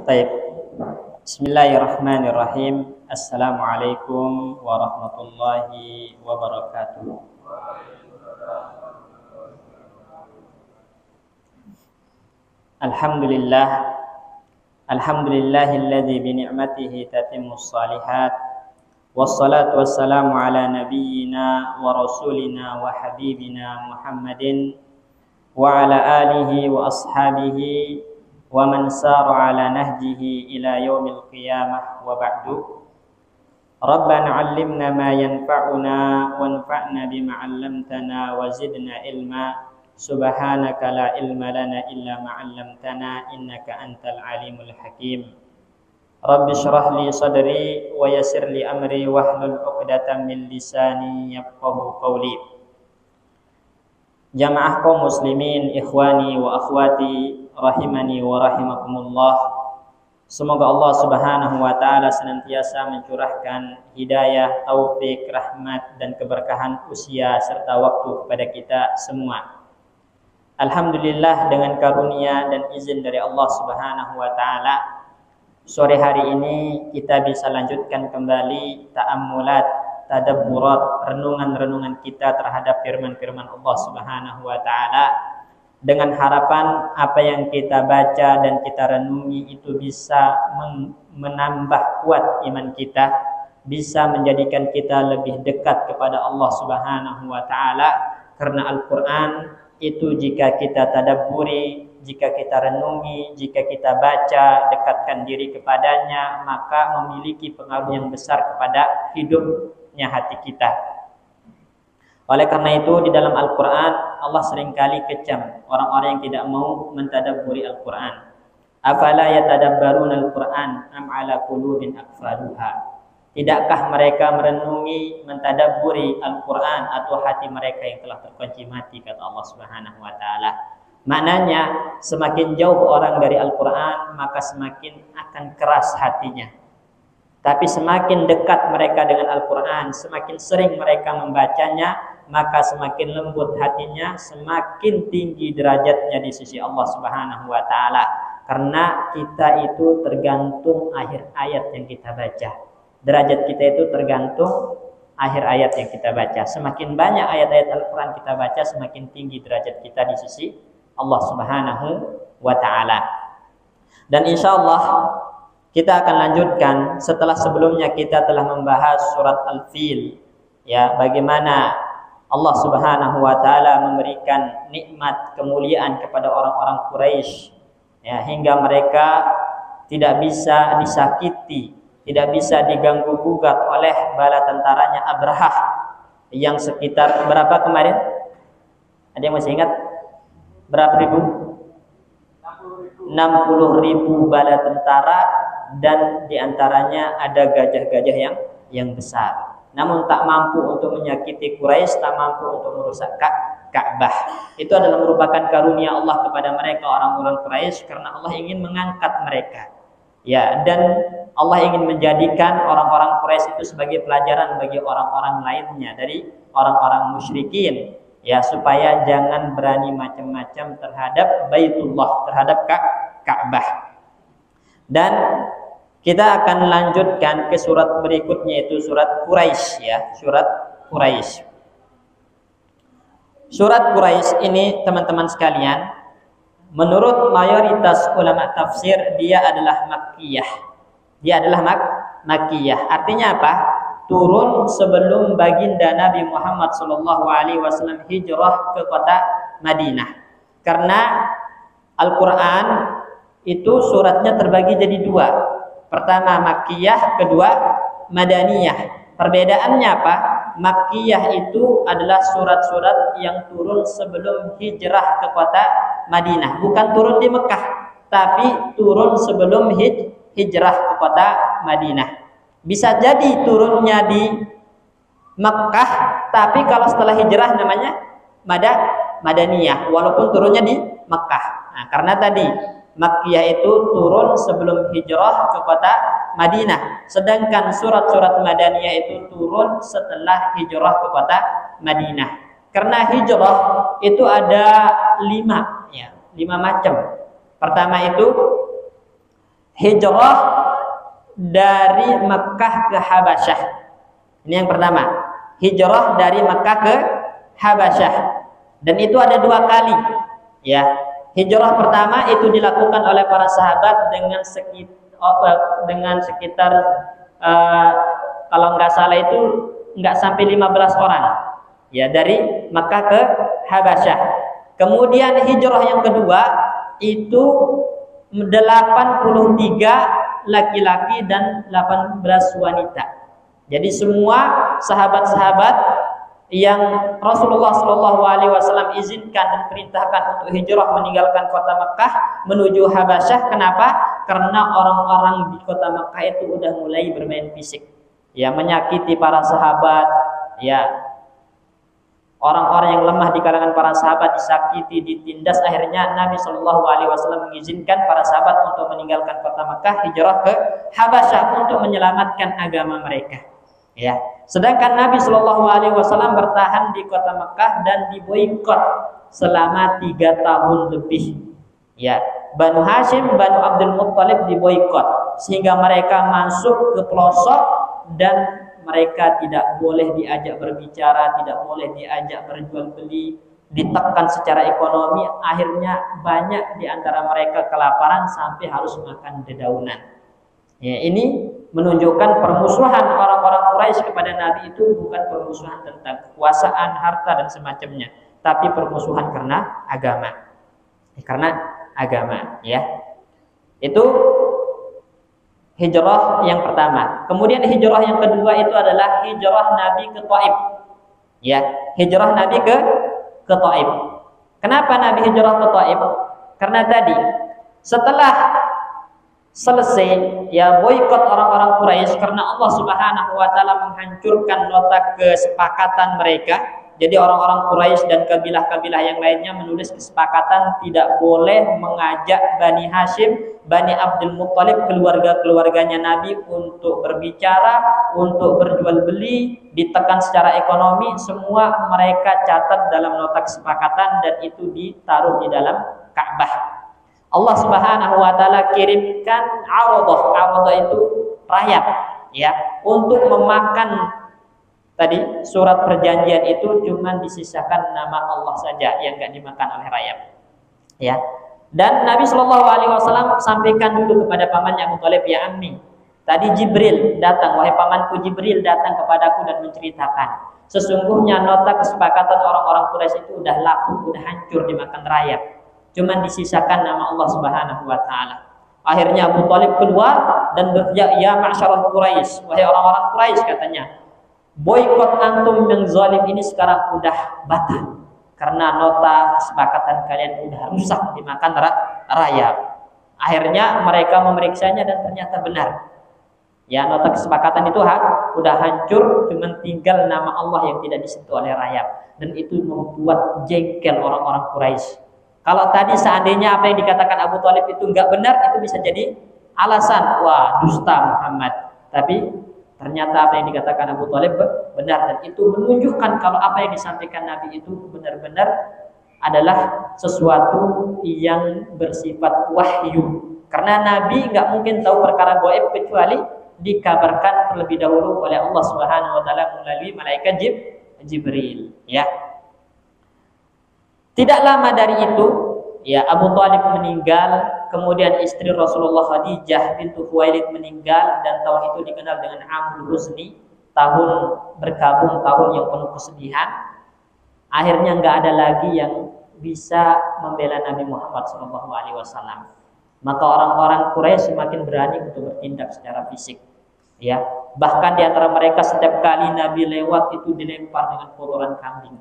Baik. Bismillahirrahmanirrahim. Assalamualaikum warahmatullahi wabarakatuh. Alhamdulillah. Alhamdulillahilladzi bi ni'matihi tatimmus shalihat. Wassalatu wassalamu ala nabiyyina wa rasulina wa habibina Muhammadin wa ala alihi wa ashabihi wa man sara ala nahjihi ila yaumil qiyamah wa ba'du. Rabbana 'allimna ma yanfa'una wanfa'na bima 'allamtana wa zidna ilma. Subhanaka la ilma lana illa ma 'allamtana innaka antal alimul hakim. Rabbi shrah li sadri wa yassir li amri wahlul 'uqdatam min lisani yafqahu qawli. Jamaah kaum muslimin, ikhwani wa akhwati rahimani wa rahimakumullah. Semoga Allah Subhanahu wa taala senantiasa mencurahkan hidayah, taufik, rahmat dan keberkahan usia serta waktu kepada kita semua. Alhamdulillah, dengan karunia dan izin dari Allah Subhanahu wa taala, sore hari ini kita bisa lanjutkan kembali ta'ammulat, tadabburat, renungan-renungan kita terhadap firman-firman Allah Subhanahu wa taala, dengan harapan apa yang kita baca dan kita renungi itu bisa menambah kuat iman kita, bisa menjadikan kita lebih dekat kepada Allah Subhanahu wa taala. Karena Al-Qur'an itu jika kita tadabburi, jika kita renungi, jika kita baca, dekatkan diri kepadanya, maka memiliki pengaruh yang besar kepada hidupnya hati kita. Oleh karena itu di dalam Al-Quran Allah seringkali kecam orang-orang yang tidak mau mentadabburi Al-Quran. Afala yatadabbaruna Al-Quran am ala qulubin aqfaluha. Tidakkah mereka merenungi, mentadabburi Al-Quran atau hati mereka yang telah terkunci mati, kata Allah Subhanahu wa taala. Maknanya semakin jauh orang dari Al-Quran maka semakin akan keras hatinya. Tapi semakin dekat mereka dengan Al-Quran, semakin sering mereka membacanya, maka semakin lembut hatinya, semakin tinggi derajatnya di sisi Allah Subhanahu wa taala. Karena kita itu tergantung akhir ayat yang kita baca. Derajat kita itu tergantung akhir ayat yang kita baca. Semakin banyak ayat-ayat Al-Quran kita baca, semakin tinggi derajat kita di sisi Allah Subhanahu wa ta'ala. Dan insya Allah kita akan lanjutkan setelah sebelumnya kita telah membahas surat Al-Fil, ya, bagaimana Allah Subhanahu wa ta'ala memberikan nikmat kemuliaan kepada orang-orang Quraisy, ya, hingga mereka tidak bisa disakiti, tidak bisa diganggu gugat oleh bala tentaranya Abrahah yang sekitar berapa kemarin? Ada yang masih ingat? Berapa ribu? 60.000 bala tentara, dan diantaranya ada gajah-gajah yang besar. Namun tak mampu untuk menyakiti Quraisy, tak mampu untuk merusak Ka'bah. Itu adalah merupakan karunia Allah kepada mereka orang-orang Quraisy, karena Allah ingin mengangkat mereka. Ya, dan Allah ingin menjadikan orang-orang Quraisy itu sebagai pelajaran bagi orang-orang lainnya dari orang-orang musyrikin, ya, supaya jangan berani macam-macam terhadap Baitullah, terhadap Ka'bah. Dan kita akan lanjutkan ke surat berikutnya, yaitu surat Quraisy, ya, surat Quraisy. Surat Quraisy ini teman-teman sekalian, menurut mayoritas ulama tafsir dia adalah Makkiyah. Dia adalah Makkiyah. Artinya apa? Turun sebelum baginda Nabi Muhammad SAW hijrah ke kota Madinah. Karena Al-Quran itu suratnya terbagi jadi dua. Pertama Makkiyah, kedua Madaniyah. Perbedaannya apa? Makkiyah itu adalah surat-surat yang turun sebelum hijrah ke kota Madinah. Bukan turun di Mekah, tapi turun sebelum hijrah ke kota Madinah. Bisa jadi turunnya di Mekah, tapi kalau setelah hijrah namanya Madaniyah, walaupun turunnya di Mekah. Nah, karena tadi Makkiyah itu turun sebelum hijrah ke kota Madinah, sedangkan surat-surat Madaniyah itu turun setelah hijrah ke kota Madinah. Karena hijrah itu ada 5 macam. Pertama itu hijrah dari Mekah ke Habasyah. Ini yang pertama, hijrah dari Mekah ke Habasyah. Dan itu ada 2 kali. Ya, hijrah pertama itu dilakukan oleh para sahabat dengan sekitar kalau nggak salah itu nggak sampai 15 orang. Ya, dari Mekah ke Habasyah. Kemudian hijrah yang kedua itu 83 laki-laki dan 18 wanita. Jadi semua sahabat-sahabat yang Rasulullah SAW izinkan dan perintahkan untuk hijrah meninggalkan kota Mekah menuju Habasyah. Kenapa? Karena orang-orang di kota Mekah itu udah mulai bermain fisik, ya, menyakiti para sahabat, ya, orang-orang yang lemah di kalangan para sahabat disakiti, ditindas. Akhirnya Nabi SAW mengizinkan para sahabat untuk meninggalkan kota Mekah, hijrah ke Habasyah untuk menyelamatkan agama mereka. Ya, sedangkan Nabi SAW bertahan di kota Mekah dan diboikot selama 3 tahun lebih. Ya, Banu Hashim, Banu Abdul Muttalib diboikot sehingga mereka masuk ke pelosok dan mereka tidak boleh diajak berbicara, tidak boleh diajak berjual beli, ditekan secara ekonomi. Akhirnya banyak di antara mereka kelaparan sampai harus makan dedaunan. Ya, ini menunjukkan permusuhan orang-orang Quraisy kepada Nabi itu bukan permusuhan tentang kekuasaan, harta dan semacamnya, tapi permusuhan karena agama. Karena agama, ya. Itu hijrah yang pertama. Kemudian hijrah yang kedua itu adalah hijrah Nabi ke Thaif. Ya, hijrah Nabi ke Thaif. Kenapa Nabi hijrah ke Thaif? Karena tadi setelah selesai, ya, boikot orang-orang Quraisy karena Allah Subhanahu wa taala menghancurkan nota kesepakatan mereka. Jadi orang-orang Quraisy dan kabilah-kabilah yang lainnya menulis kesepakatan tidak boleh mengajak Bani Hashim, Bani Abdul Muttalib, keluarga-keluarganya Nabi untuk berbicara, untuk berjual beli, ditekan secara ekonomi. Semua mereka catat dalam nota kesepakatan dan itu ditaruh di dalam Ka'bah. Allah Subhanahu wa taala kirimkan Aradah itu rayap, ya, untuk memakan tadi surat perjanjian itu cuma disisakan nama Allah saja yang enggak dimakan oleh rayap. Ya. Dan Nabi SAW sampaikan dulu kepada pamannya Abu Thalib, ya ammi, tadi Jibril datang, wahai pamanku Jibril datang kepadaku dan menceritakan sesungguhnya nota kesepakatan orang-orang Quraisy itu udah laku, udah hancur dimakan rayap. Cuman disisakan nama Allah Subhanahu wa taala. Akhirnya Abu Thalib keluar dan berteriak, ya ma'syarul Quraisy, wahai orang-orang Quraisy, katanya, boikot antum yang zalim ini sekarang udah batal karena nota kesepakatan kalian udah rusak dimakan rayap. Akhirnya mereka memeriksanya dan ternyata benar. Ya, nota kesepakatan itu udah hancur, cuman tinggal nama Allah yang tidak disentuh oleh rayap, dan itu membuat jengkel orang-orang Quraisy. Kalau tadi seandainya apa yang dikatakan Abu Thalib itu enggak benar, itu bisa jadi alasan, wah, dusta Muhammad. Tapi ternyata apa yang dikatakan Abu Thalib benar, dan itu menunjukkan kalau apa yang disampaikan Nabi itu benar-benar adalah sesuatu yang bersifat wahyu. Karena Nabi enggak mungkin tahu perkara gaib kecuali dikabarkan terlebih dahulu oleh Allah Subhanahu wa taala melalui malaikat Jibril, ya. Tidak lama dari itu, ya, Abu Thalib meninggal, kemudian istri Rasulullah Khadijah bintu Khuwailid meninggal, dan tahun itu dikenal dengan Amul Huzni, tahun berkabung, tahun yang penuh kesedihan. Akhirnya nggak ada lagi yang bisa membela Nabi Muhammad SAW. Maka orang-orang Quraisy semakin berani untuk bertindak secara fisik. Ya, bahkan di antara mereka setiap kali Nabi lewat itu dilempar dengan kotoran kambing.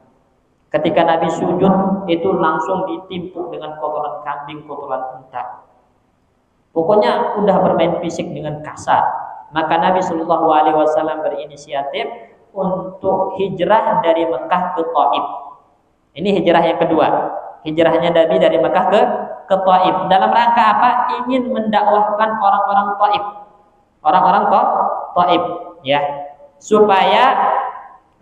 Ketika Nabi sujud itu langsung ditimpuk dengan kotoran kambing, kotoran unta. Pokoknya udah bermain fisik dengan kasar. Maka Nabi SAW berinisiatif untuk hijrah dari Mekah ke Thaif. Ini hijrah yang kedua. Hijrahnya Nabi dari Mekah ke Thaif. Dalam rangka apa? Ingin mendakwahkan orang-orang Thaif. Orang-orang Thaif, ya, supaya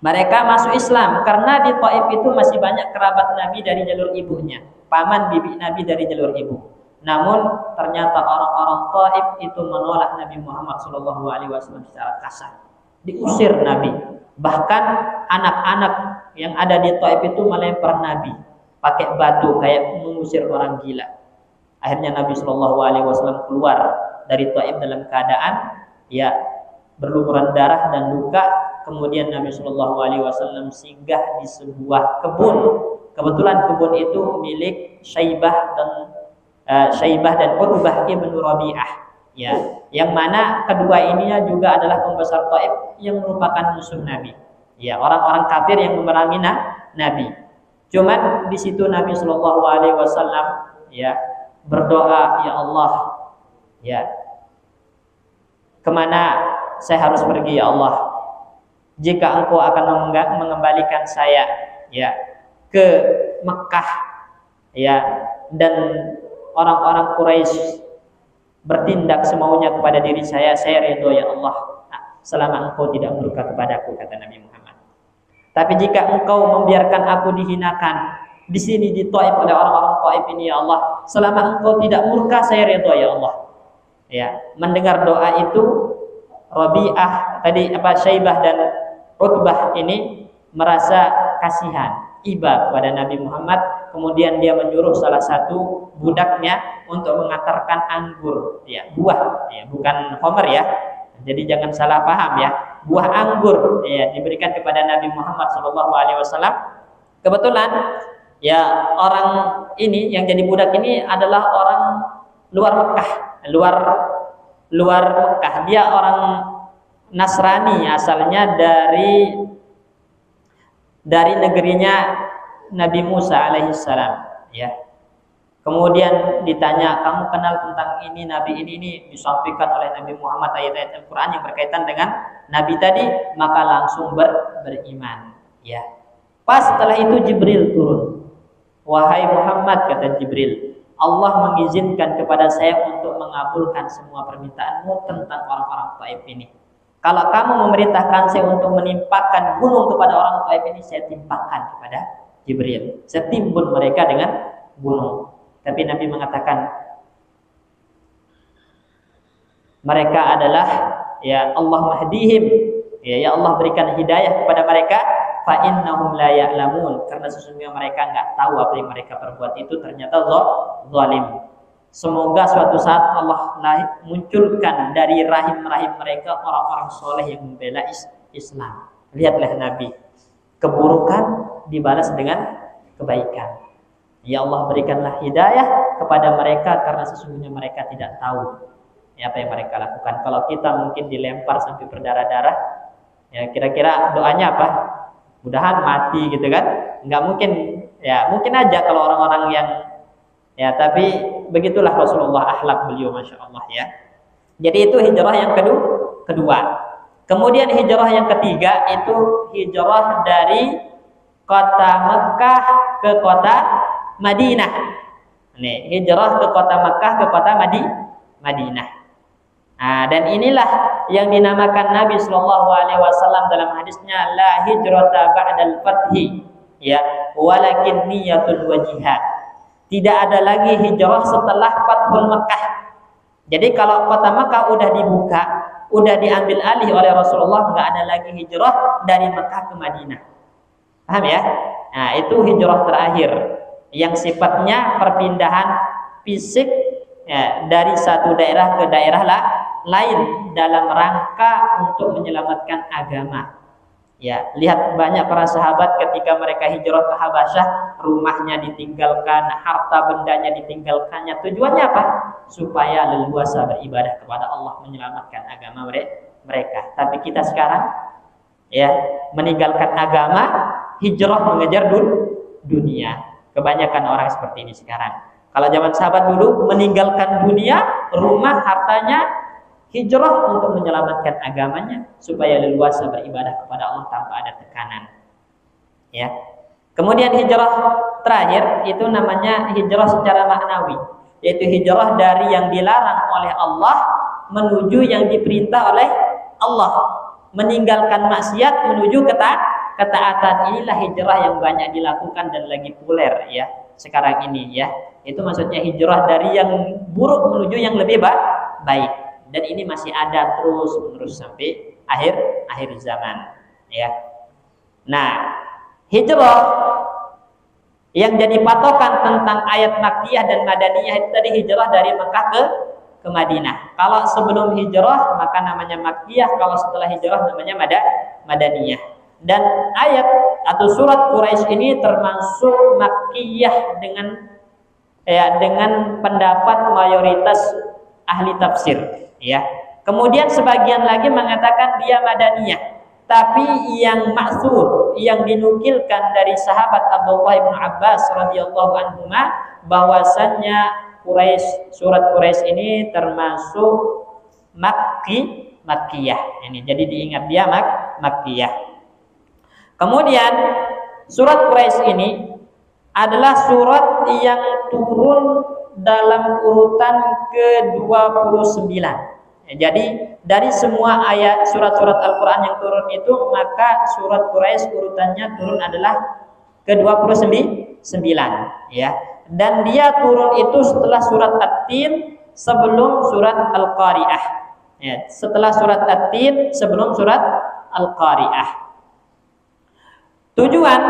mereka masuk Islam, karena di Thaif itu masih banyak kerabat Nabi dari jalur ibunya, paman bibi Nabi dari jalur ibu. Namun ternyata orang-orang Taif itu menolak Nabi Muhammad SAW secara kasar, diusir Nabi. Bahkan anak-anak yang ada di Taif itu melempar Nabi pakai batu kayak mengusir orang gila. Akhirnya Nabi SAW keluar dari Taif dalam keadaan berlumuran darah dan luka. Kemudian Nabi SAW singgah di sebuah kebun. Kebetulan kebun itu milik Syaibah dan Utbah ibnu Rabi'ah, yang mana kedua ininya juga adalah pembesar Taif yang merupakan musuh Nabi. Orang-orang kafir yang memerangi Nabi. Cuman di situ Nabi SAW berdoa, ya Allah, kemana saya harus pergi ya Allah? Jika Engkau akan mengembalikan saya ke Mekah dan orang-orang Quraisy bertindak semaunya kepada diri saya ridho ya Allah, selama Engkau tidak murka kepadaku, kata Nabi Muhammad. Tapi jika Engkau membiarkan aku dihinakan di sini di Taif oleh orang-orang Taif ini ya Allah, selama Engkau tidak murka saya ridho ya Allah. Mendengar doa itu Rabi'ah Syaibah dan Utbah ini merasa kasihan, iba kepada Nabi Muhammad. Kemudian dia menyuruh salah satu budaknya untuk mengantarkan anggur, buah, bukan homer jadi jangan salah paham buah anggur diberikan kepada Nabi Muhammad SAW. Kebetulan orang ini yang jadi budak ini adalah orang luar Mekah, luar Mekah. Dia orang Nasrani, asalnya dari negerinya Nabi Musa alaihissalam. Kemudian ditanya, kamu kenal tentang ini Nabi ini disampaikan oleh Nabi Muhammad ayat-ayat Al-Quran yang berkaitan dengan Nabi tadi, maka langsung beriman. Pas setelah itu Jibril turun. Wahai Muhammad, kata Jibril, Allah mengizinkan kepada saya untuk mengabulkan semua permintaanmu tentang orang-orang Taif ini. Kalau kamu memerintahkan saya untuk menimpakan gunung kepada orang Taif ini, saya timpakan kepada Jibril. Saya timbun mereka dengan gunung. Tapi Nabi mengatakan, mereka adalah Allah mahdihim, ya Allah berikan hidayah kepada mereka, fa innahum la ya'lamun, karena sesungguhnya mereka enggak tahu apa yang mereka perbuat itu ternyata zalim. Semoga suatu saat Allah munculkan dari rahim-rahim mereka orang-orang soleh yang membela Islam. Lihatlah Nabi, keburukan dibalas dengan kebaikan. Ya Allah, berikanlah hidayah kepada mereka karena sesungguhnya mereka tidak tahu apa yang mereka lakukan. Kalau kita mungkin dilempar sampai berdarah-darah, kira-kira doanya apa? Mudahan mati gitu kan? Enggak mungkin, mungkin aja kalau orang-orang yang tapi begitulah Rasulullah, akhlak beliau, masya Allah Jadi itu hijrah yang kedua. Kemudian hijrah yang ketiga itu hijrah dari kota Mekah ke kota Madinah. Hijrah ke kota Mekah ke kota Madinah. Dan inilah yang dinamakan Nabi SAW dalam hadisnya, la hijrata ba'dal fathi, walakin niyatun wa jihad. Tidak ada lagi hijrah setelah Fathul Mekah. Jadi kalau kota Mekah udah dibuka, udah diambil alih oleh Rasulullah, nggak ada lagi hijrah dari Mekah ke Madinah. Paham ya? Nah, itu hijrah terakhir yang sifatnya perpindahan fisik dari satu daerah ke daerah lain dalam rangka untuk menyelamatkan agama. Lihat banyak para sahabat ketika mereka hijrah ke Habasyah, rumahnya ditinggalkan, harta bendanya ditinggalkannya. Tujuannya apa? Supaya leluasa beribadah kepada Allah, menyelamatkan agama mereka. Tapi kita sekarang meninggalkan agama, hijrah mengejar dunia. Kebanyakan orang seperti ini sekarang. Kalau zaman sahabat dulu meninggalkan dunia, rumah, hartanya, hijrah untuk menyelamatkan agamanya supaya leluasa beribadah kepada Allah tanpa ada tekanan. Kemudian hijrah terakhir itu namanya hijrah secara maknawi, yaitu hijrah dari yang dilarang oleh Allah menuju yang diperintah oleh Allah, meninggalkan maksiat menuju ketaatan. Inilah hijrah yang banyak dilakukan dan lagi populer sekarang ini ya. Itu maksudnya hijrah dari yang buruk menuju yang lebih baik. Dan ini masih ada terus menerus sampai akhir zaman ya. Nah, hijrah yang jadi patokan tentang ayat Makkiyah dan Madaniyah itu tadi hijrah dari Mekah ke Madinah. Kalau sebelum hijrah maka namanya Makkiyah, kalau setelah hijrah namanya Madaniyah. Dan ayat atau surat Quraisy ini termasuk Makkiyah dengan pendapat mayoritas ahli tafsir ya. Kemudian sebagian lagi mengatakan dia Madaniyah. Tapi yang maksur, yang dinukilkan dari sahabat Abdullah bin Abbas radhiyallahu anhuma bahwasannya surat Quraisy ini termasuk Makkiyah. Ini jadi diingat dia Makkiyah. Kemudian surat Quraisy ini adalah surat yang turun dalam urutan ke-29. Jadi dari semua ayat surat-surat Al-Quran yang turun itu, maka surat Quraisy urutannya turun adalah ke-29 ya. Dan dia turun itu setelah surat At-Tin, sebelum surat Al-Qari'ah ya. Setelah surat At-Tin, sebelum surat Al-Qari'ah. Tujuan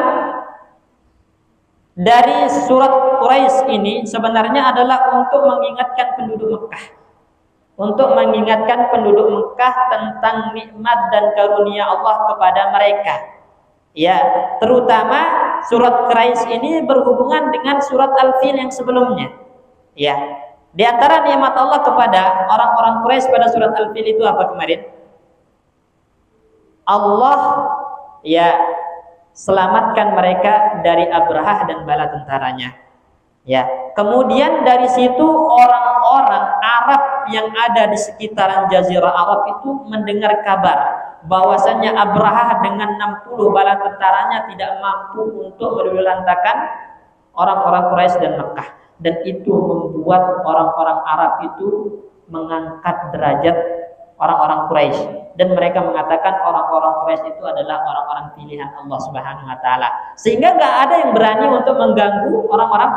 dari surat Quraisy ini sebenarnya adalah untuk mengingatkan penduduk Mekah, untuk mengingatkan penduduk Mekah tentang nikmat dan karunia Allah kepada mereka. Ya, terutama surat Quraisy ini berhubungan dengan surat Al-Fil yang sebelumnya. Ya, di antara nikmat Allah kepada orang-orang Quraisy pada surat Al-Fil itu apa kemarin? Allah ya selamatkan mereka dari Abrahah dan bala tentaranya. Ya, kemudian dari situ orang-orang Arab yang ada di sekitaran Jazirah Arab itu mendengar kabar bahwasannya Abrahah dengan 60 bala tentaranya tidak mampu untuk meluluhlantakan orang-orang Quraisy dan Mekah, dan itu membuat orang-orang Arab itu mengangkat derajat orang-orang Quraisy, dan mereka mengatakan orang-orang Quraisy itu adalah orang-orang pilihan Allah Subhanahu wa taala, sehingga nggak ada yang berani untuk mengganggu orang-orang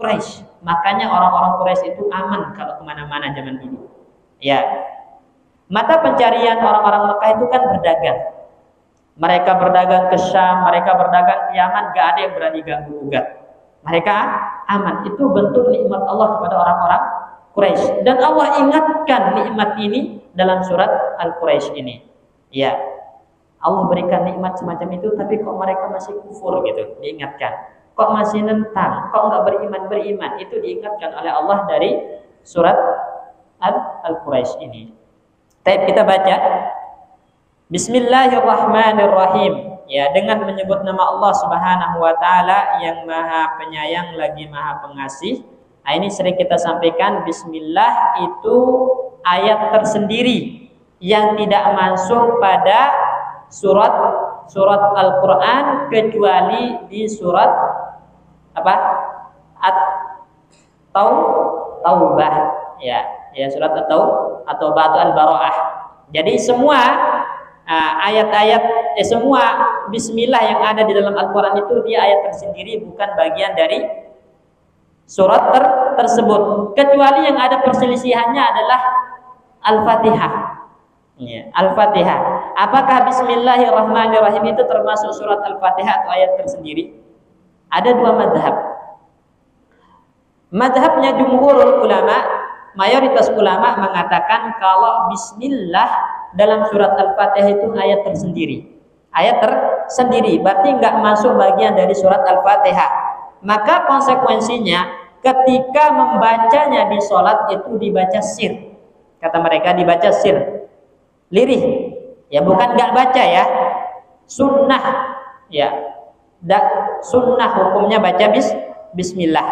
Quraisy. Makanya orang-orang Quraisy itu aman kalau kemana-mana zaman dulu. Ya, mata pencarian orang-orang Mekah itu kan berdagang. Mereka berdagang ke Syam, mereka berdagang ke Yaman, nggak ada yang berani ganggu gugat. Mereka aman. Itu bentuk nikmat Allah kepada orang-orang Quraisy. Dan Allah ingatkan nikmat ini dalam surat Al-Quraisy ini. Ya, Allah berikan nikmat semacam itu, tapi kok mereka masih kufur gitu, diingatkan. Kok masih nentang, kok nggak beriman, itu diingatkan oleh Allah dari surat Al-Quraisy ini. Kita baca Bismillahirrahmanirrahim ya, dengan menyebut nama Allah Subhanahu wa taala yang Maha Penyayang lagi Maha Pengasih. Nah, ini sering kita sampaikan, bismillah itu ayat tersendiri yang tidak masuk pada surat Al-Qur'an kecuali di surat apa? Taubah ya, surat At-Taubah atau Al-Bara'ah. Jadi semua ayat-ayat semua bismillah yang ada di dalam Al-Qur'an itu dia ayat tersendiri, bukan bagian dari surat tersebut, kecuali yang ada perselisihannya adalah Al-Fatihah. Ya, Al-Fatihah. Apakah Bismillahirrahmanirrahim itu termasuk surat Al-Fatihah atau ayat tersendiri? Ada dua madhab. Madhabnya jumhurul ulama, mayoritas ulama mengatakan kalau Bismillah dalam surat Al-Fatihah itu ayat tersendiri. Ayat tersendiri, berarti nggak masuk bagian dari surat Al-Fatihah. Maka konsekuensinya ketika membacanya di sholat itu dibaca sir. Kata mereka dibaca sir, lirih. Ya, bukan nggak baca ya, sunnah ya. Sunnah hukumnya baca bismillah.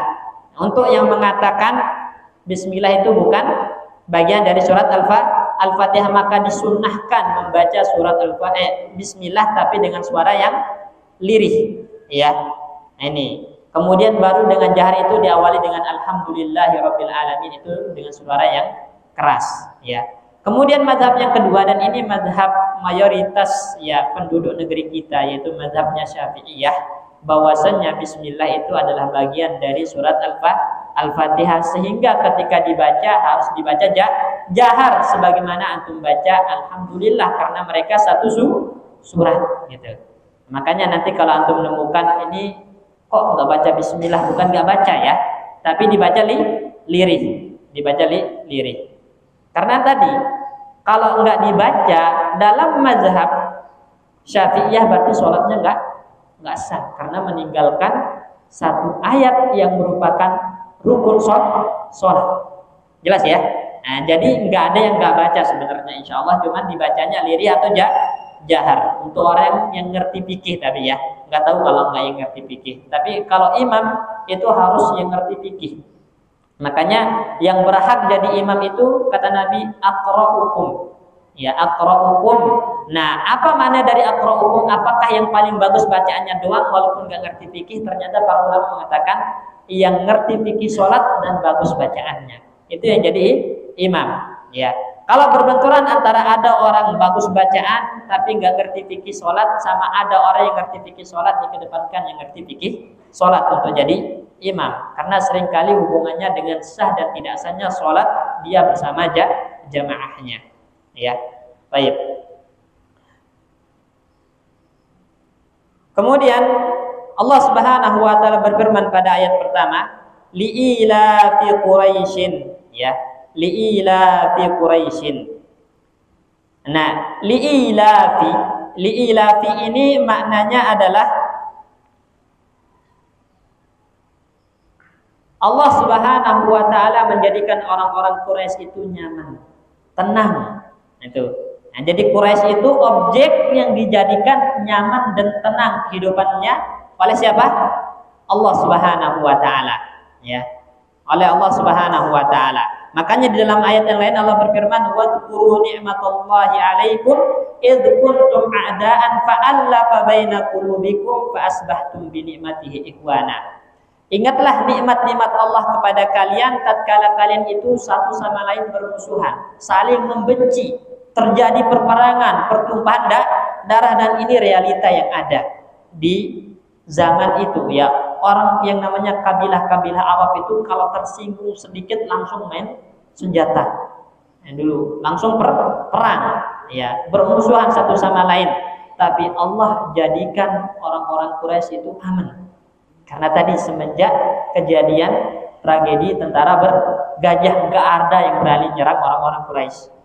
Untuk yang mengatakan bismillah itu bukan bagian dari surat Al-Fatihah, maka disunnahkan membaca surat bismillah tapi dengan suara yang lirih ya. Nah, ini kemudian baru dengan jahar itu diawali dengan alhamdulillahirabbil alamin, itu dengan suara yang keras ya. Kemudian mazhab yang kedua, dan ini mazhab mayoritas ya penduduk negeri kita, yaitu mazhabnya Syafi'iyah bahwasanya bismillah itu adalah bagian dari surat Al-Fatihah, sehingga ketika dibaca harus dibaca jahar sebagaimana antum baca alhamdulillah, karena mereka satu surat gitu. Makanya nanti kalau antum menemukan ini kok nggak baca bismillah, bukan nggak baca ya, tapi dibaca lirih, dibaca lirih. Karena tadi kalau nggak dibaca dalam mazhab Syafi'iyah berarti sholatnya nggak sah, karena meninggalkan satu ayat yang merupakan rukun sholat. Jelas ya? Nah, jadi nggak ada yang nggak baca sebenarnya, insya Allah, cuman dibacanya lirih atau jahar. Untuk orang yang ngerti fikih tapi ya, nggak tahu kalau nggak yang ngerti fikih. Tapi kalau imam itu harus yang ngerti fikih. Makanya yang berhak jadi imam itu kata Nabi aqra'ukum. Ya, aqra'ukum. Nah, apa makna dari aqra'ukum? Apakah yang paling bagus bacaannya doang walaupun nggak ngerti fikih? Ternyata para ulama mengatakan yang ngerti fikih sholat dan bagus bacaannya itu yang jadi imam. Ya, kalau berbenturan antara ada orang bagus bacaan tapi nggak ngerti fikih sholat, sama ada orang yang ngerti fikih sholat, dikedepankan yang ngerti fikih sholat untuk jadi imam, karena seringkali hubungannya dengan sah dan tidak sahnya sholat dia bersama jamaahnya. Ya, baik. Kemudian Allah Subhanahu wa taala berfirman pada ayat pertama, liila fi Quraisyin, ya, liila fi Quraisyin. Nah, liilafi ini maknanya adalah Allah Subhanahu wa taala menjadikan orang-orang Quraisy itu nyaman, tenang. Itu. Nah, jadi Quraisy itu objek yang dijadikan nyaman dan tenang kehidupannya oleh siapa? Allah Subhanahu wa taala, ya. Oleh Allah Subhanahu wa taala. Makanya di dalam ayat yang lain Allah berfirman, "Wadhkuru ni'matallahi 'alaikum id kuntum a'daan fa'alafa baina qulubikum fa asbahtum bi ni'matihi ikhwana." Ingatlah nikmat-nikmat Allah kepada kalian tatkala kalian itu satu sama lain bermusuhan, saling membenci, terjadi perperangan, pertumpahan darah, dan ini realita yang ada di zaman itu, ya. Orang yang namanya kabilah-kabilah Arab itu kalau tersinggung sedikit langsung main senjata. Dulu langsung perang, ya, bermusuhan satu sama lain. Tapi Allah jadikan orang-orang Quraisy itu aman. Karena tadi semenjak kejadian tragedi tentara bergajah, nggak ada yang berani nyerang orang-orang Quraisy.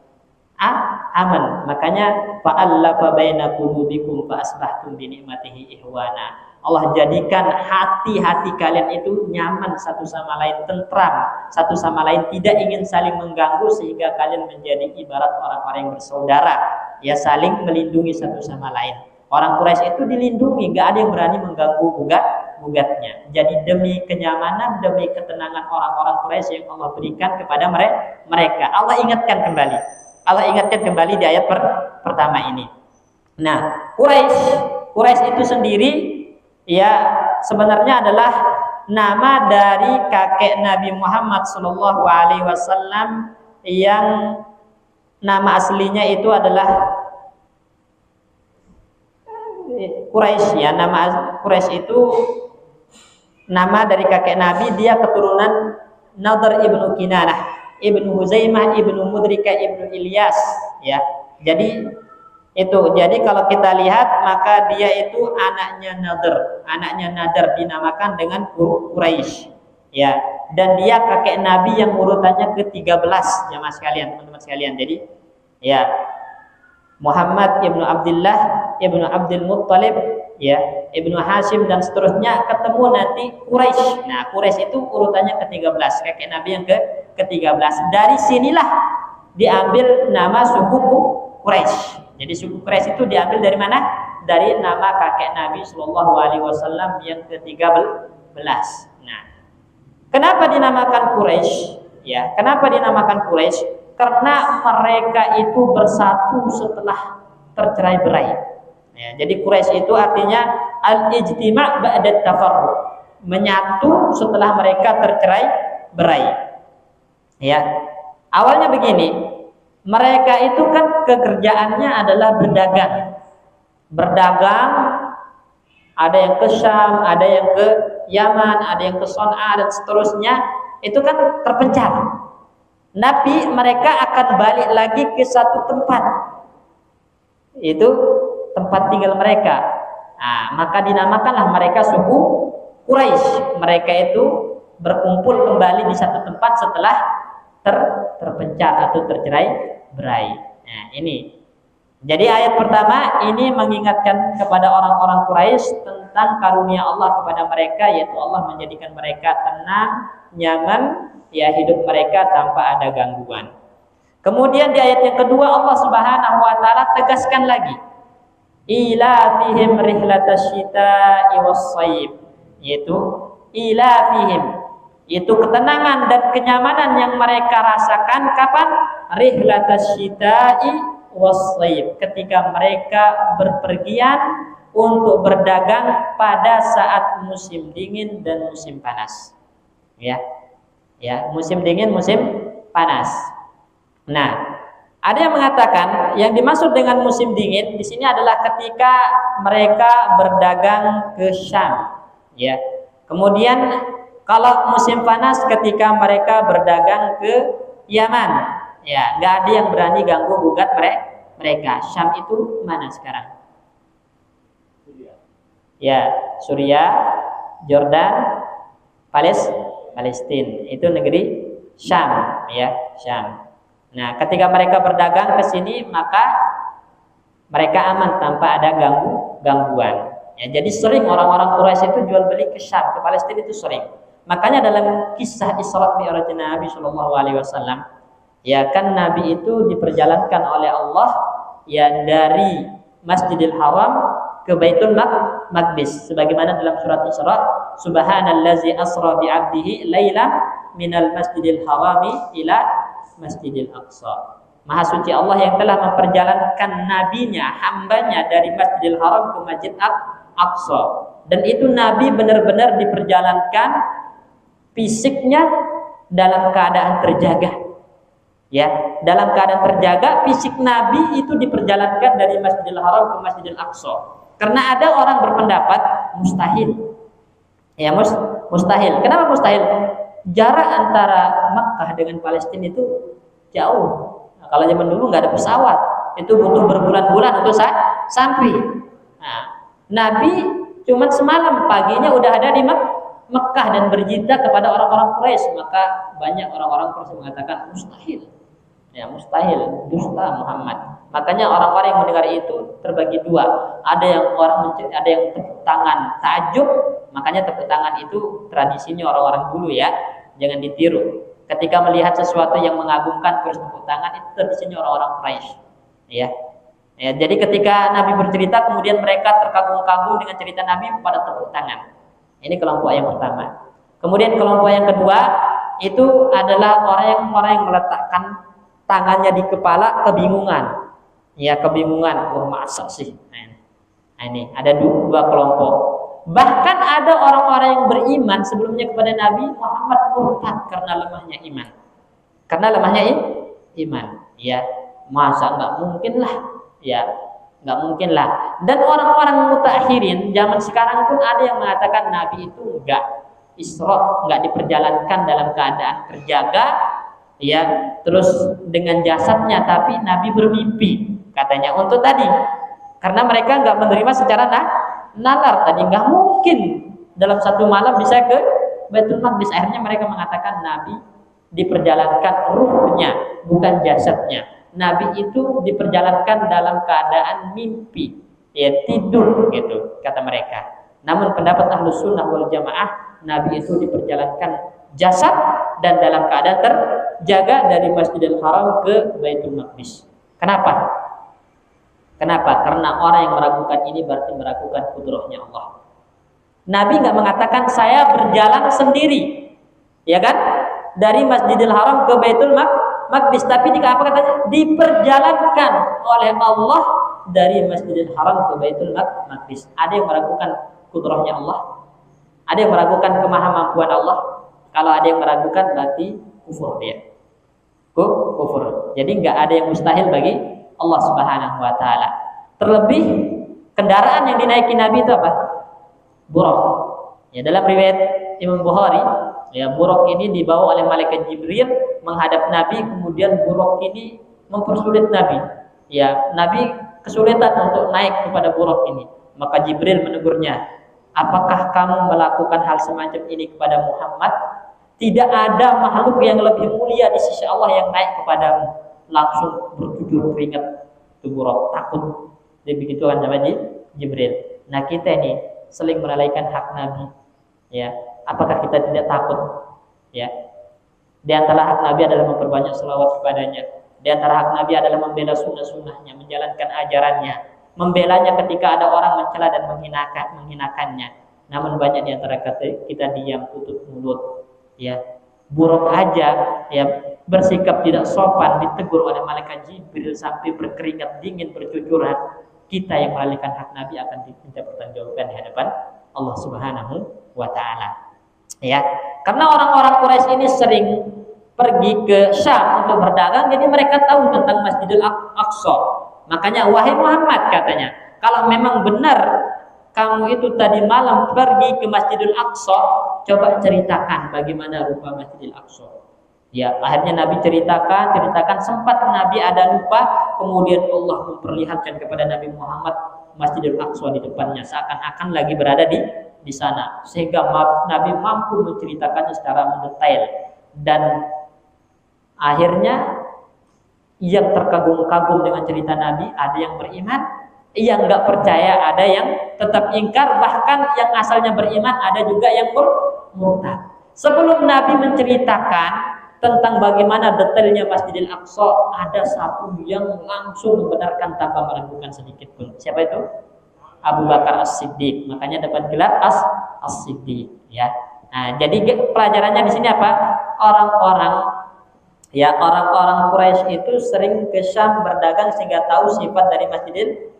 Aman. Makanya fa'allafa baina qulubikum fa asbahtum bi ni'matihi ihwana. Allah jadikan hati-hati kalian itu nyaman satu sama lain, tentram satu sama lain, tidak ingin saling mengganggu, sehingga kalian menjadi ibarat orang-orang yang bersaudara, ya, saling melindungi satu sama lain. Orang Quraisy itu dilindungi, nggak ada yang berani mengganggu gugatnya. Jadi demi kenyamanan, demi ketenangan orang-orang Quraisy yang Allah berikan kepada mereka, Allah ingatkan kembali di ayat pertama ini. Nah, Quraisy itu sendiri, ya, sebenarnya adalah nama dari kakek Nabi Muhammad SAW yang nama aslinya itu adalah Quraisy, ya. Nama Quraisy itu nama dari kakek Nabi, dia keturunan Nadhr ibnu Kinanah, ibnu Huzaimah, ibnu Mudrika, ibnu Ilyas, ya. Jadi itu, jadi kalau kita lihat maka dia itu anaknya Nadhr dinamakan dengan Quraisy, ya. Dan dia kakek Nabi yang urutannya ke-13, jamaah sekalian, teman-teman sekalian. Jadi, ya, Muhammad ibnu Abdullah, ibnu Abdul Muttalib, ya, ibnu Hashim, dan seterusnya, ketemu nanti Quraisy. Nah, Quraisy itu urutannya ke-13, kakek Nabi yang ke-13. Dari sinilah diambil nama suku Quraisy. Jadi suku Quraisy itu diambil dari mana? Dari nama kakek Nabi Shallallahu Alaihi Wasallam yang ke-13. Nah, kenapa dinamakan Quraisy? Ya, kenapa dinamakan Quraisy? Karena mereka itu bersatu setelah tercerai-berai. Ya, jadi Quraisy itu artinya al-ijtima' ba'da tafarruq, menyatu setelah mereka tercerai-berai. Ya, awalnya begini, mereka itu kan pekerjaannya adalah berdagang, ada yang ke Syam, ada yang ke Yaman, ada yang ke Son'a dan seterusnya. Itu kan terpencar. Nabi mereka akan balik lagi ke satu tempat. Itu tempat tinggal mereka. Nah, maka dinamakanlah mereka suku Quraisy. Mereka itu berkumpul kembali di satu tempat setelah terpencar atau tercerai-berai. Nah, ini. Jadi ayat pertama ini mengingatkan kepada orang-orang Quraisy tentang karunia Allah kepada mereka, yaitu Allah menjadikan mereka tenang, nyaman, ya hidup mereka tanpa ada gangguan. Kemudian di ayat yang kedua Allah Subhanahu wa taala tegaskan lagi, ilafihim rihlatasyita'i was-shayb, yaitu ilafihim, itu ketenangan dan kenyamanan yang mereka rasakan kapan? Rihlatasyita'i was-shayb, ketika mereka berpergian untuk berdagang pada saat musim dingin dan musim panas. Ya, musim dingin, musim panas. Nah, ada yang mengatakan yang dimaksud dengan musim dingin di sini adalah ketika mereka berdagang ke Syam. Ya, kemudian kalau musim panas ketika mereka berdagang ke Yaman. Ya, nggak ada yang berani ganggu gugat mereka. Syam itu mana sekarang? Ya, Suriah, Jordan, Palestina. Itu negeri Syam, ya, Syam. Nah, ketika mereka berdagang ke sini, maka mereka aman tanpa ada gangguan. Ya, jadi sering orang-orang Quraisy itu jual beli ke Syam, ke Palestina itu sering. Makanya dalam kisah Isra Mi'raj Nabi Shallallahu Alaihi Wasallam, ya kan Nabi itu diperjalankan oleh Allah ya dari Masjidil Haram ke Baitul Maqdis, sebagaimana dalam surat Isra, subhanallazi asra bi 'abdihi lailan minal masjidil harami ila masjidil aqsa. Maha suci Allah yang telah memperjalankan nabinya, hambanya dari Masjidil Haram ke Masjid Aqsa. Dan itu Nabi benar-benar diperjalankan fisiknya dalam keadaan terjaga. Ya, dalam keadaan terjaga, fisik Nabi itu diperjalankan dari Masjidil Haram ke Masjidil Aqsa. Karena ada orang berpendapat mustahil. Ya, mustahil. Kenapa mustahil? Jarak antara Makkah dengan Palestina itu jauh. Nah, kalau zaman dulu nggak ada pesawat, itu butuh berbulan-bulan untuk sampai. Nah, Nabi cuma semalam paginya udah ada di Mekah dan berjita kepada orang-orang Quraisy. Maka banyak orang-orang Quraisy mengatakan mustahil. Ya, mustahil, dusta Muhammad. Makanya orang-orang yang mendengar itu terbagi dua. Ada yang ada yang tepuk tangan takjub. Makanya tepuk tangan itu tradisinya orang-orang dulu ya. Jangan ditiru. Ketika melihat sesuatu yang mengagumkan terus tepuk tangan, itu tradisinya orang-orang Quraisy. Ya. Ya, jadi ketika Nabi bercerita kemudian mereka terkagum-kagum dengan cerita Nabi pada tepuk tangan. Ini kelompok yang pertama. Kemudian kelompok yang kedua itu adalah orang yang meletakkan tangannya di kepala, kebingungan. Ya, kebingungan. Wah, masa sih? Nah, ini ada dua kelompok. Bahkan ada orang-orang yang beriman sebelumnya kepada Nabi Muhammad murtad karena lemahnya iman. Karena lemahnya iman. Ya, masa nggak mungkin lah. Ya, nggak mungkin lah. Dan orang-orang mutakhirin zaman sekarang pun ada yang mengatakan Nabi itu enggak Isra, enggak diperjalankan dalam keadaan terjaga, ya, terus dengan jasadnya, tapi Nabi bermimpi katanya untuk tadi. Karena mereka enggak menerima secara nalar tadi, enggak mungkin dalam satu malam bisa ke Baitul Maqdis. Akhirnya mereka mengatakan Nabi diperjalankan ruhnya, bukan jasadnya. Nabi itu diperjalankan dalam keadaan mimpi, ya, tidur gitu kata mereka. Namun pendapat Ahlus Sunnah wal Jamaah, Nabi itu diperjalankan jasad dan dalam keadaan terjaga dari Masjidil Haram ke Baitul Maqdis. Kenapa? Karena orang yang meragukan ini berarti meragukan kudrahnya Allah. Nabi nggak mengatakan saya berjalan sendiri, ya kan? Dari Masjidil Haram ke Baitul Maqdis, tapi apa katanya? Diperjalankan oleh Allah dari Masjidil Haram ke Baitul Maqdis. Ada yang meragukan kudrahnya Allah? Ada yang meragukan kemahamampuan Allah? Kalau ada yang meragukan berarti kufur dia. Kufur. Jadi nggak ada yang mustahil bagi Allah Subhanahu wa taala. Terlebih kendaraan yang dinaiki Nabi itu apa? Buraq. Ya, dalam riwayat Imam Bukhari, ya, Buraq ini dibawa oleh malaikat Jibril menghadap Nabi, kemudian Buraq ini mempersulit Nabi. Ya, Nabi kesulitan untuk naik kepada Buraq ini. Maka Jibril menegurnya, apakah kamu melakukan hal semacam ini kepada Muhammad? Tidak ada makhluk yang lebih mulia di sisi Allah yang naik kepadamu. Langsung berjujur keringat Buraq, takut. Dia begitu kan sama Jibril. Nah, kita ini seling melalaikan hak Nabi. Ya, apakah kita tidak takut? Ya. Di antara hak Nabi adalah memperbanyak selawat kepadanya. Di antara hak Nabi adalah membela sunnah-sunnahnya, menjalankan ajarannya, membelanya ketika ada orang mencela dan menghinakannya. Namun banyak di antara kita diam, tutup mulut. Ya, Buraq aja ya bersikap tidak sopan, ditegur oleh malaikat Jibril sampai berkeringat dingin, bercucuran. Kita yang melalaikan hak Nabi akan diminta pertanggungjawaban di hadapan Allah Subhanahu wa taala. Ya, karena orang-orang Quraisy ini sering pergi ke Syam untuk berdagang, jadi mereka tahu tentang Masjidil Aqsa. Makanya, wahai Muhammad, katanya, kalau memang benar kamu itu tadi malam pergi ke Masjidil Aqsa, coba ceritakan bagaimana rupa Masjidil Aqsa. Ya, akhirnya Nabi ceritakan, sempat Nabi ada lupa, kemudian Allah memperlihatkan kepada Nabi Muhammad Masjidil Aqsa di depannya, seakan-akan lagi berada di sana, sehingga Nabi mampu menceritakannya secara mendetail. Dan akhirnya yang terkagum-kagum dengan cerita Nabi, ada yang beriman, yang nggak percaya ada yang tetap ingkar, bahkan yang asalnya beriman ada juga yang murtad. Sebelum Nabi menceritakan tentang bagaimana detailnya Masjidil Aqsa, ada satu yang langsung membenarkan tanpa meragukan sedikit pun. Siapa itu? Abu Bakar As-Siddiq. Makanya dapat gelar As-Siddiq. Ya. Nah, jadi pelajarannya di sini apa? Orang-orang Quraisy itu sering ke Syam berdagang sehingga tahu sifat dari Masjidil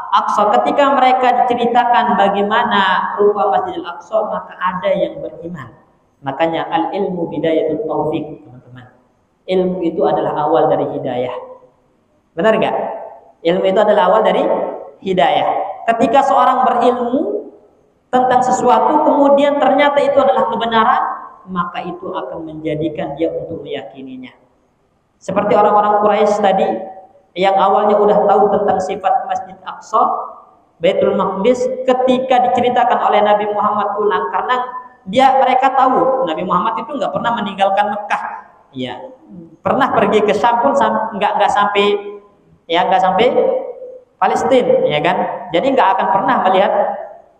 Aqsa. Ketika mereka diceritakan bagaimana rupa Masjidil Aqsa, maka ada yang beriman. Makanya al-ilmu bidayatul taufik, teman-teman. Ilmu itu adalah awal dari hidayah. Benar enggak? Ilmu itu adalah awal dari hidayah. Ketika seorang berilmu tentang sesuatu, kemudian ternyata itu adalah kebenaran, maka itu akan menjadikan dia untuk meyakininya. Seperti orang-orang Quraisy tadi yang awalnya udah tahu tentang sifat Masjid Aqsa, Baitul Maqdis, ketika diceritakan oleh Nabi Muhammad ulang, karena mereka tahu Nabi Muhammad itu nggak pernah meninggalkan Mekah, ya, pernah pergi ke Syam pun nggak sampai Palestina, ya kan? Jadi nggak akan pernah melihat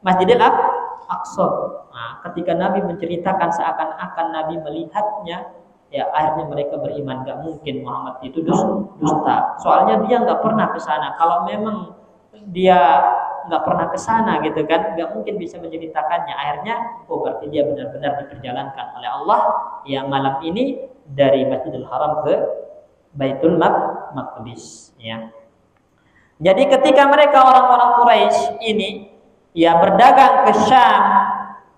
Masjidil Aqsa. Nah, ketika Nabi menceritakan seakan-akan Nabi melihatnya, ya akhirnya mereka beriman. Nggak mungkin Muhammad itu dusta. Soalnya dia nggak pernah ke sana. Kalau memang dia nggak pernah ke sana gitu kan, nggak mungkin bisa menceritakannya. Akhirnya, berarti dia benar-benar diperjalankan oleh Allah yang malam ini dari Masjidil Haram ke Baitul Maqdis. Ya. Jadi ketika mereka orang-orang Quraisy ini ya berdagang ke Syam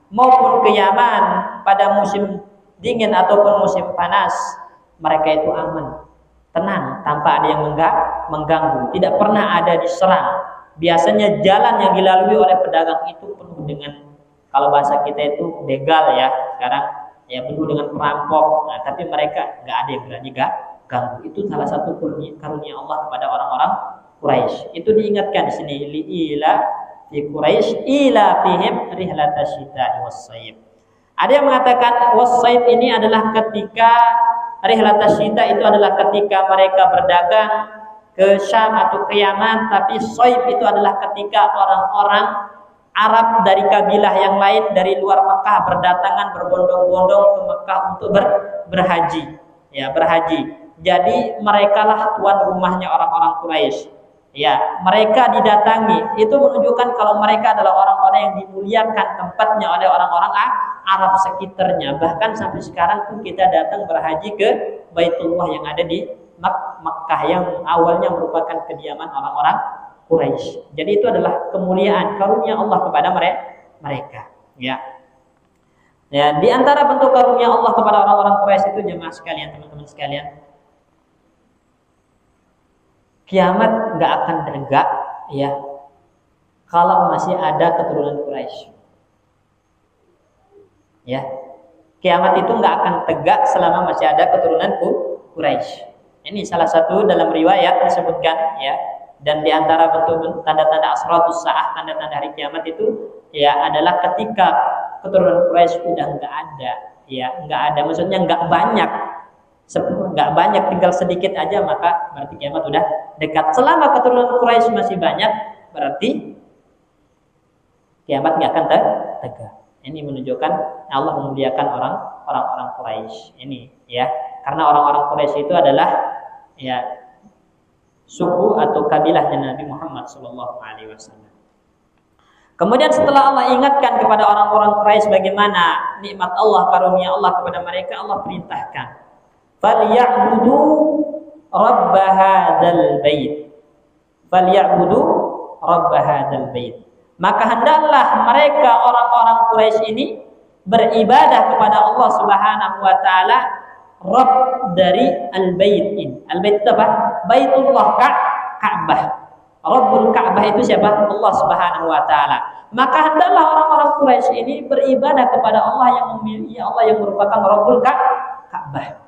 maupun ke Yaman pada musim dingin ataupun musim panas, mereka itu aman, tenang, tanpa ada yang mengganggu, tidak pernah ada diserang. Biasanya jalan yang dilalui oleh pedagang itu penuh dengan, kalau bahasa kita itu begal ya sekarang, ya penuh dengan perampok. Nah, tapi mereka nggak ada yang berani ganggu. Itu salah satu karunia Allah kepada orang-orang Quraisy. Itu diingatkan di sini, li'ila fi Quraisy ila fihim rihlatasyita'i was-sayf. Ada yang mengatakan was-sayf ini adalah ketika rihlatasyita itu adalah ketika mereka berdagang ke Syam atau ke Yaman, tapi sayf itu adalah ketika orang-orang Arab dari kabilah yang lain dari luar Mekah berdatangan berbondong-bondong ke Mekah untuk berhaji. Ya, berhaji. Jadi merekalah tuan rumahnya orang-orang Quraisy. Ya, mereka didatangi. Itu menunjukkan kalau mereka adalah orang-orang yang dimuliakan tempatnya oleh orang-orang Arab sekitarnya. Bahkan sampai sekarang pun kita datang berhaji ke Baitullah yang ada di Mekah yang awalnya merupakan kediaman orang-orang Quraisy. Jadi itu adalah kemuliaan karunia Allah kepada mereka. Ya. Ya, di antara bentuk karunia Allah kepada orang-orang Quraisy itu, jemaah sekalian, teman-teman sekalian, kiamat nggak akan tegak ya kalau masih ada keturunan Quraisy. Ya, kiamat itu nggak akan tegak selama masih ada keturunan Quraisy. Ini salah satu dalam riwayat disebutkan, ya. Dan di antara bentuk tanda-tanda asratus saah, tanda-tanda hari kiamat itu, ya, adalah ketika keturunan Quraisy udah nggak ada, ya, nggak ada, maksudnya nggak banyak, tinggal sedikit aja, maka berarti kiamat udah dekat. Selama keturunan Quraisy masih banyak, berarti kiamat nggak akan tegak. Ini menunjukkan Allah memuliakan orang-orang Quraisy. Ini, ya, karena orang-orang Quraisy itu adalah, ya, suku atau kabilahnya Nabi Muhammad SAW. Kemudian setelah Allah ingatkan kepada orang-orang Quraisy bagaimana nikmat Allah, karunia Allah kepada mereka, Allah perintahkan, "Falyabudu rabb hadzal bait." Falyabudu rabb hadzal bait. Maka hendaklah mereka orang-orang Quraisy ini beribadah kepada Allah Subhanahu wa taala, Rabb dari al-bait ini. Al-bait itu apa? Baitullah, Ka'bah. Rabbul Ka'bah itu siapa? Allah Subhanahu wa taala. Maka hendaklah orang-orang Quraisy ini beribadah kepada Allah yang memiliki, Allah yang merupakan Rabbul Ka'bah.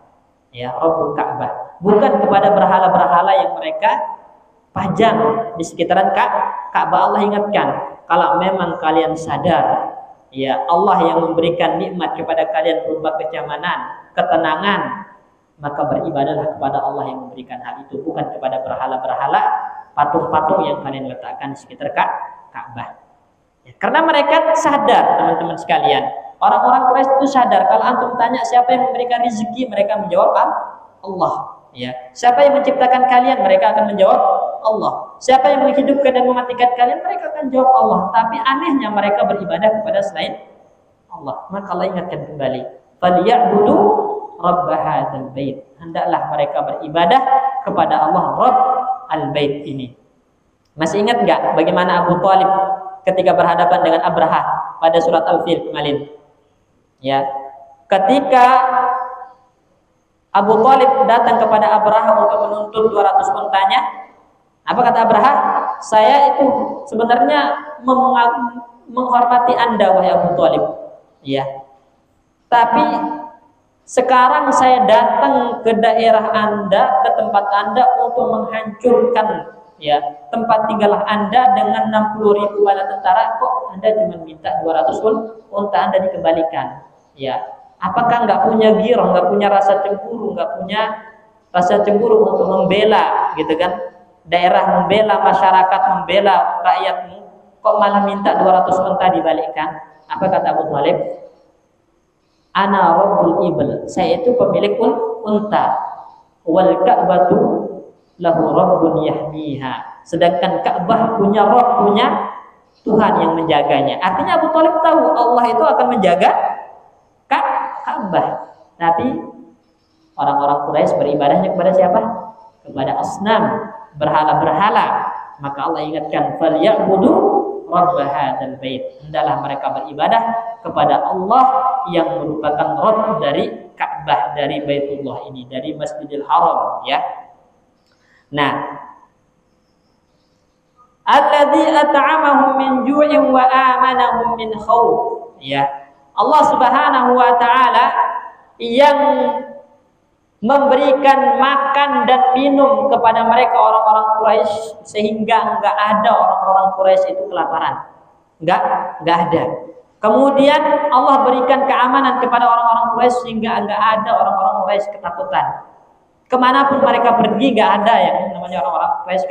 Ya, Rabbul Ka'bah. Bukan kepada berhala-berhala yang mereka pajang di sekitaran Ka'bah. Allah ingatkan, kalau memang kalian sadar, ya, Allah yang memberikan nikmat kepada kalian berupa kenyamanan, ketenangan, maka beribadahlah kepada Allah yang memberikan hal itu, bukan kepada berhala-berhala, patung-patung yang kalian letakkan di sekitar Ka'bah. Ya, karena mereka sadar, teman-teman sekalian, orang-orang Quraisy itu sadar, kalau antum tanya siapa yang memberikan rezeki, mereka menjawab Allah. Ya, siapa yang menciptakan kalian, mereka akan menjawab Allah. Siapa yang menghidupkan dan mematikan kalian, mereka akan jawab Allah. Tapi anehnya mereka beribadah kepada selain Allah. Maka Allah ingatkan kembali, "Falyabudu rabb hadzal bait." Hendaklah mereka beribadah kepada Allah, Rabb al-bait ini. Masih ingat enggak bagaimana Abu Thalib ketika berhadapan dengan Abraha pada surat Al-Fil kemarin? Ya, ketika Abu Thalib datang kepada Abraha untuk menuntut 200 untanya, apa kata Abraha? "Saya itu sebenarnya menghormati Anda, wahai Abu Thalib. Ya. Tapi sekarang saya datang ke daerah Anda, ke tempat Anda untuk menghancurkan, ya, tempat tinggal Anda dengan 60.000 bala tentara. Kok Anda cuma minta 200 unta Anda dikembalikan? Ya. Apakah nggak punya girah, nggak punya rasa cemburu, nggak punya rasa cemburu untuk membela, gitu kan? Daerah, membela masyarakat, membela rakyatmu, kok malah minta 200 unta dibalikkan?" Apa kata Abu Thalib? "Ana rabbul ibl." Saya itu pemilik unta. "Wal Ka'batu lahu rabbun yahmiha." Sedangkan Ka'bah punya Rabb, punya Tuhan yang menjaganya. Artinya Abu Thalib tahu Allah itu akan menjaga Ka'bah. Tapi orang-orang Quraisy beribadahnya kepada siapa? Kepada asnam, berhala-berhala. Maka Allah ingatkan, "Falyabudu rabb hadzal bait." Hendaklah mereka beribadah kepada Allah yang merupakan Rabb dari Ka'bah, dari Baitullah ini, dari Masjidil Haram, ya. Nah, alladzi at'amahum min ju'in wa amanahum min khauf. Ya. Allah Subhanahu wa taala yang memberikan makan dan minum kepada mereka orang-orang Quraisy sehingga enggak ada orang-orang Quraisy itu kelaparan. Enggak ada. Kemudian Allah berikan keamanan kepada orang-orang Quraisy sehingga enggak ada orang-orang Quraisy ketakutan. Kemanapun mereka pergi enggak ada yang namanya orang-orang Quraisy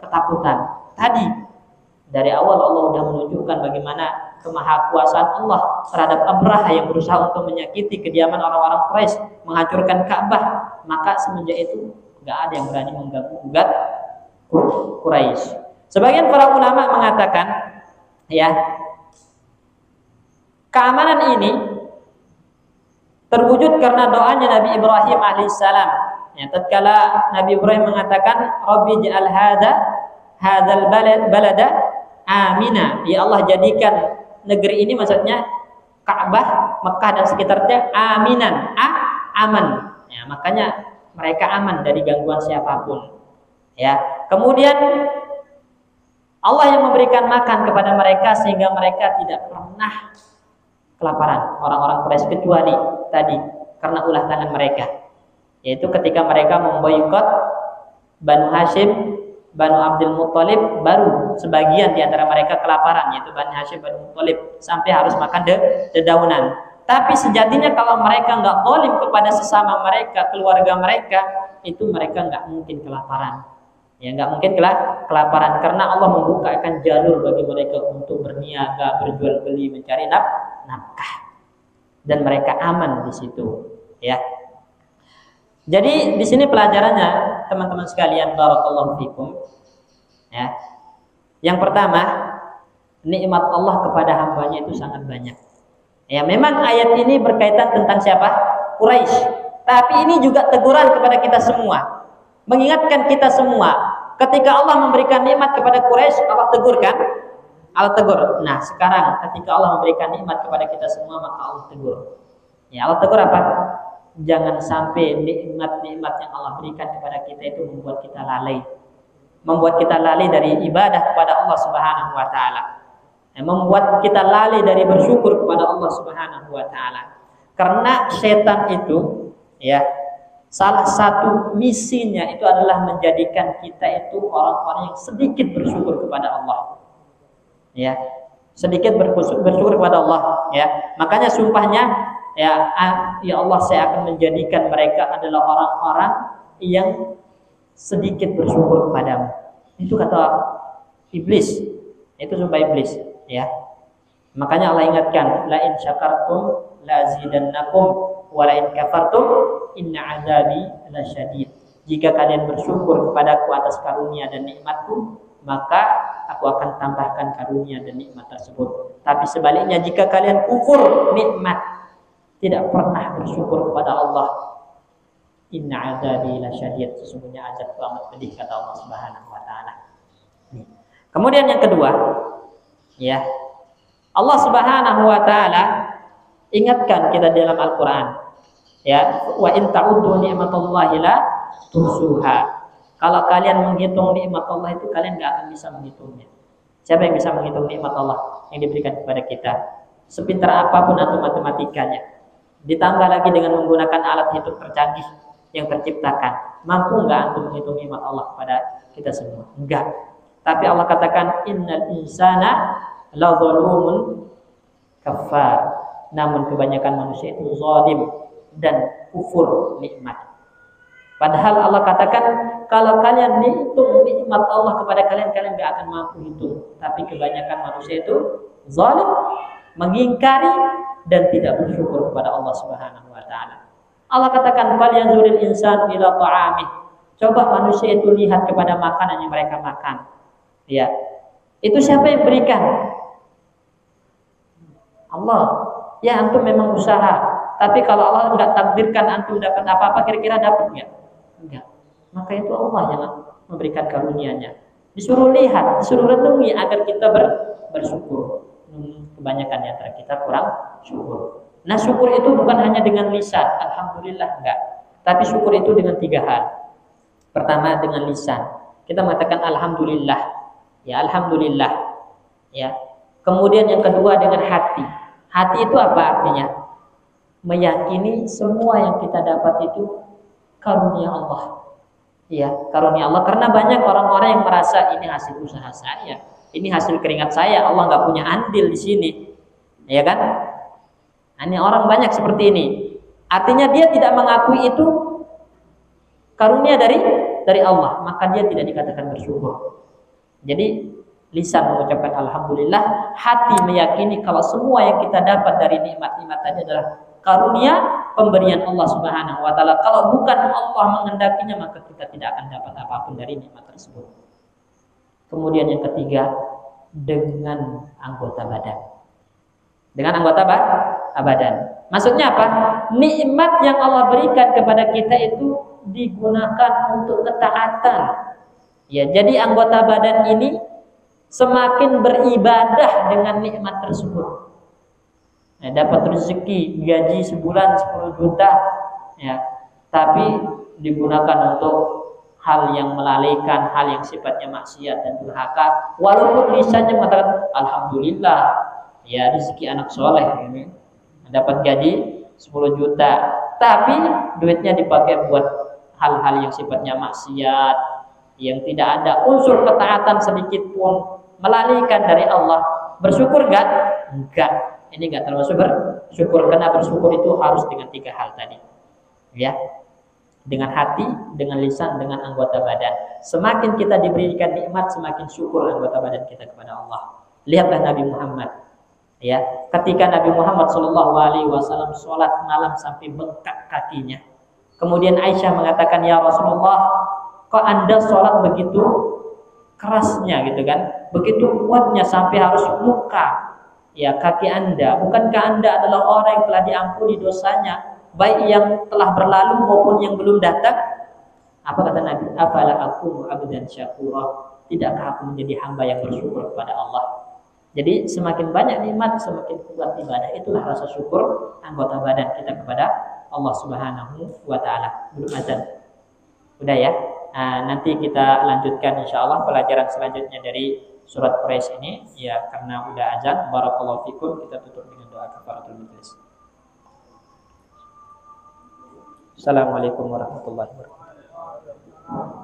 ketakutan. Tadi dari awal Allah sudah menunjukkan bagaimana kemahakuasaan Allah terhadap Abraha yang berusaha untuk menyakiti kediaman orang-orang Quraisy, menghancurkan Ka'bah. Maka semenjak itu nggak ada yang berani mengganggu-gugat Quraisy. Sebagian para ulama mengatakan, ya, keamanan ini terwujud karena doanya Nabi Ibrahim alaihissalam. Ya, tatkala Nabi Ibrahim mengatakan, "Rabbi ja'al hadzal balada amina." Ya Allah, jadikan negeri ini, maksudnya Ka'bah, Mekah dan sekitarnya, aminan, aman. Ya, makanya mereka aman dari gangguan siapapun. Ya. Kemudian Allah yang memberikan makan kepada mereka sehingga mereka tidak pernah kelaparan orang-orang Quraisy kecuali tadi karena ulah tangan mereka, yaitu ketika mereka memboikot Banu Hashim, Banu Abdul Muthalib, baru sebagian di antara mereka kelaparan, yaitu Banu Hashim, Banu Muthalib, sampai harus makan dedaunan. Tapi sejatinya kalau mereka nggak zalim kepada sesama mereka, keluarga mereka, itu mereka nggak mungkin kelaparan. Ya, nggak mungkin kelaparan karena Allah membukakan jalur bagi mereka untuk berniaga, berjual beli, mencari nafkah, dan mereka aman di situ. Ya. Jadi di sini pelajarannya teman-teman sekalian, barakallahu fikum. Ya. Yang pertama, nikmat Allah kepada hambanya itu sangat banyak. Ya, memang ayat ini berkaitan tentang siapa? Quraisy. Tapi ini juga teguran kepada kita semua. Mengingatkan kita semua. Ketika Allah memberikan nikmat kepada Quraisy, Allah tegur kan? Allah tegur. Nah, sekarang ketika Allah memberikan nikmat kepada kita semua, maka Allah tegur. Ya, Allah tegur apa? Jangan sampai nikmat-nikmat yang Allah berikan kepada kita itu membuat kita lalai. Membuat kita lalai dari ibadah kepada Allah Subhanahu wa taala. Membuat kita lalai dari bersyukur kepada Allah Subhanahu wa taala. Karena setan itu, ya, salah satu misinya itu adalah menjadikan kita itu orang-orang yang sedikit bersyukur kepada Allah. Ya, sedikit bersyukur kepada Allah, ya. Makanya sumpahnya, ya Allah, saya akan menjadikan mereka adalah orang-orang yang sedikit bersyukur kepadamu. Itu kata iblis. Itu sumpah iblis, ya. Makanya Allah ingatkan, la in syakartum la azidannakum wa la in kafartum inna azabi lasyadid. Jika kalian bersyukur kepadaku atas karunia dan nikmatku, maka aku akan tambahkan karunia dan nikmat tersebut. Tapi sebaliknya, jika kalian kufur nikmat, tidak pernah bersyukur kepada Allah, inna azabi lasyadid, sesungguhnya azabku amat pedih, kata Allah Subhanahu wa taala. Kemudian yang kedua, ya, Allah Subhanahu wa taala ingatkan kita dalam Al-Qur'an, ya, wa in ta'uddu ni'matallahi la tuhsuha. Kalau kalian menghitung nikmat Allah itu, kalian enggak akan bisa menghitungnya. Siapa yang bisa menghitung nikmat Allah yang diberikan kepada kita? Sepintar apapun antum matematikanya, ditambah lagi dengan menggunakan alat hitung tercanggih yang terciptakan, mampu enggak antum menghitung nikmat Allah kepada kita semua? Enggak. Tapi Allah katakan, innal insana la zalumun kafar. Namun kebanyakan manusia itu zalim dan kufur nikmat. Padahal Allah katakan, kalau kalian hitung nikmat Allah kepada kalian, kalian gak akan mampu hitung. Tapi kebanyakan manusia itu zalim, mengingkari dan tidak bersyukur kepada Allah Subhanahu wa taala. Allah katakan, falyanzuril insanu ila ta'amih. Coba manusia itu lihat kepada makanan yang mereka makan. Ya. Itu siapa yang berikan? Allah. Ya, antum memang usaha. Tapi kalau Allah enggak takdirkan antum dapat apa-apa, kira-kira dapat enggak? Enggak. Maka itu Allah yang memberikan karunia-Nya. Disuruh lihat, disuruh renungi agar kita bersyukur. Kebanyakan di antara kita kurang syukur. Nah, syukur itu bukan hanya dengan lisan, alhamdulillah, enggak. Tapi syukur itu dengan 3 hal. Pertama dengan lisan. Kita mengatakan alhamdulillah. Ya, alhamdulillah. Ya. Kemudian yang kedua dengan hati. Hati itu apa artinya? Meyakini semua yang kita dapat itu karunia Allah. Ya, karunia Allah. Karena banyak orang-orang yang merasa ini hasil usaha saya, ini hasil keringat saya, Allah nggak punya andil di sini, ya kan? Ini orang banyak seperti ini. Artinya dia tidak mengakui itu karunia dari Allah, maka dia tidak dikatakan bersyukur. Jadi lisan mengucapkan alhamdulillah, hati meyakini kalau semua yang kita dapat dari nikmat-nikmat tadi adalah karunia pemberian Allah Subhanahu wa taala. Kalau bukan Allah menghendakinya, maka kita tidak akan dapat apapun dari nikmat tersebut. Kemudian yang ketiga, dengan anggota badan. Dengan anggota badan. Maksudnya apa? Nikmat yang Allah berikan kepada kita itu digunakan untuk ketaatan. Ya, jadi anggota badan ini semakin beribadah dengan nikmat tersebut. Ya, dapat rezeki gaji sebulan 10 juta, ya, tapi digunakan untuk hal yang melalaikan, hal yang sifatnya maksiat dan durhaka. Walaupun lisannya mengatakan alhamdulillah, ya rezeki anak soleh ini, dapat gaji 10 juta, tapi duitnya dipakai buat hal-hal yang sifatnya maksiat, yang tidak ada unsur ketaatan sedikit pun, melalaikan dari Allah. Bersyukur enggak? Enggak. Ini enggak termasuk bersyukur, karena bersyukur itu harus dengan 3 hal tadi. Ya. Dengan hati, dengan lisan, dengan anggota badan. Semakin kita diberikan nikmat, semakin syukur anggota badan kita kepada Allah. Lihatlah Nabi Muhammad. Ya, ketika Nabi Muhammad SAW sholat malam sampai bengkak kakinya. Kemudian Aisyah mengatakan, ya Rasulullah, kok Anda sholat begitu kerasnya gitu kan? Begitu kuatnya sampai harus luka ya kaki Anda. Bukankah Anda adalah orang yang telah diampuni dosanya, baik yang telah berlalu maupun yang belum datang? Apa kata Nabi? Afala aku abdan syakura. Tidakkah aku menjadi hamba yang bersyukur kepada Allah? Jadi semakin banyak nikmat, semakin kuat ibadah. Itulah rasa syukur anggota badan kita kepada Allah Subhanahu wa taala. Belum azan. Udah ya. Nah, nanti kita lanjutkan insyaallah pelajaran selanjutnya dari surat Quraisy ini ya, karena udah azan. Barakallahu fikum. Kita tutup dengan doa kafaratul majlis. Assalamualaikum warahmatullahi wabarakatuh.